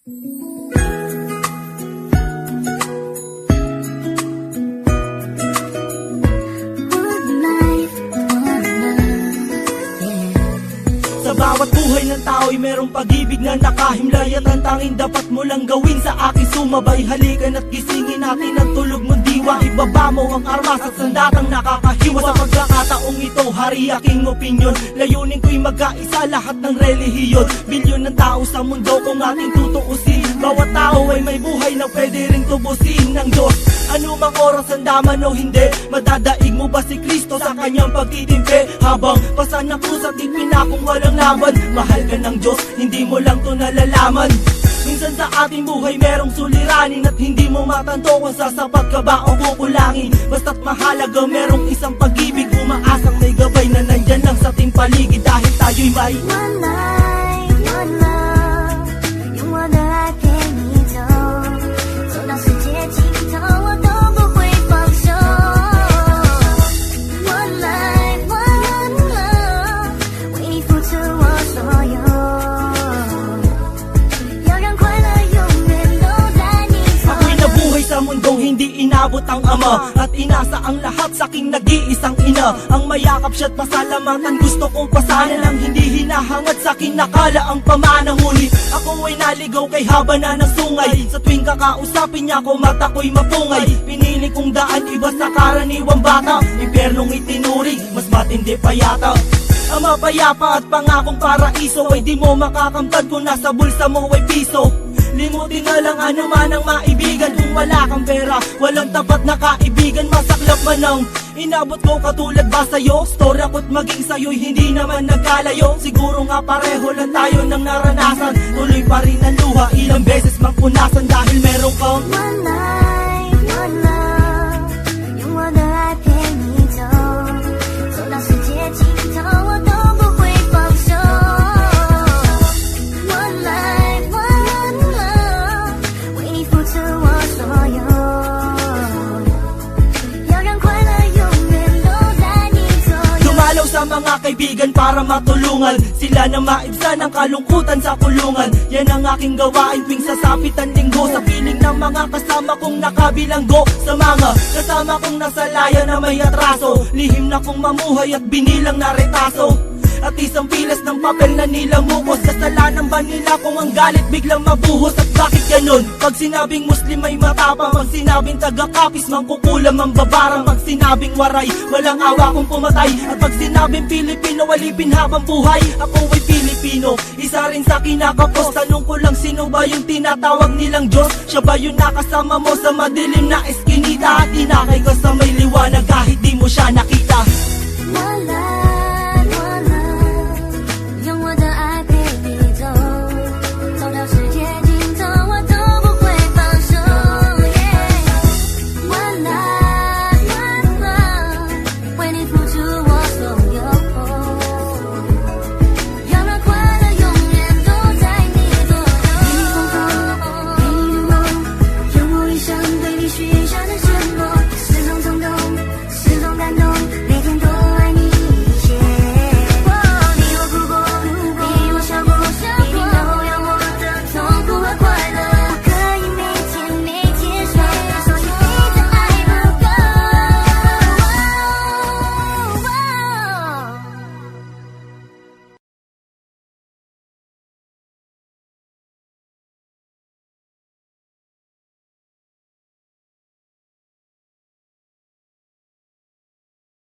Sa bawat buhay ng tao'y merong pag-ibig na nakahimlay, at ang tanging dapat mo lang gawin sa akin sumabay. Halikan at gisingin natin ang tulog mong diwa. Ibaba mo ang armas at sandatang nakakahiwa. Sa pagkakataong ito, hari aking opinyon. Layunin ko'y magkaisa lahat ng relihiyon. Bilyon ng tao sa mundo kung ating tutuusin. Bawat tao ay may buhay na pwede ring tubusin ng Diyos. Anumang oras ang daman o hindi, madadaig mo ba si Kristo sa kanyang pagtitimpi? Habang pasan ng krus at ipinakong walang laban, mahal ka ng Diyos, hindi mo lang to nalalaman. Minsan sa ating buhay merong suliranin at hindi mo matanto kung sasapat ka ba o kukulangin. Basta't mahalaga merong isang pag-ibig, umaasang may gabay na nandyan lang sa ating paligid. Dahil tayo'y may one life, one love， 用我的爱陪你走，走到世界尽头，我都不会放手。One life, one love， 为你付出我所有，要让快乐永远都在你左右。 Ako'y nabuhay sa mundong hindi inabot ang ama, at inasa ang lahat sa aking nag-iisang ina. Ang mayakap siya't pasalamatan, gusto kong pasanan ang hindi hinahangad sa akin, nakala ang pamana. Ngunit ako ay naligaw kay haba na ng sungay. Sa tuwing kakausapin niya ko, mata ko'y mapungay. Pinili kong daan, iba sa karaniwang bata. Impyernong itinuring, mas matindi pa yata. Ang mapayapa at pangakong paraiso ay di mo makakamtan kung nasa bulsa mo ay piso. Limutin na lang ano man ang maibigan. Kung wala kang pera, walang tapat na kaibigan. Masaklap man ang inabot ko, katulad ba sa'yo? Story ako't maging sa'yo'y hindi naman nagkalayo. Siguro nga pareho lang tayo ng naranasan. Tuloy pa rin ang luha, ilang beses mang punasan. Dahil meron kang One life, one love， 用我的爱陪你走，走到世界尽头，我都不会放手。One life, one love， 为你付出我所有，要让快乐永远都在你左右。 Dumalaw sa mga kaibigan para matulungan sila na maibsan ang kalungkutan sa kulungan. Yan ang aking gawain tuwing sasapit ang linggo. Sa piling ng mga kasama kong nakabilanggo, sa mga kasama kong nasa laya na may atraso, lihim na kong mamuhay at binilang na retaso. At isang pilas ng papel na nilamukos. Kasalanan ba nila kung ang galit biglang mabuhos? At bakit ganun? Pag sinabing Muslim ay matapang, pag sinabing taga-kapis mangkukulam ang babarang, pag sinabing waray walang awa kung pumatay, at pag sinabing Pilipino walipin habang buhay. Ako ay Pilipino, isa rin sa kinakapos. Tanong ko lang, sino ba yung tinatawag nilang Diyos? Siya ba yung nakasama mo sa madilim na eskinita? At inakay ka sa may liwanag kahit di mo siya nakita. One life.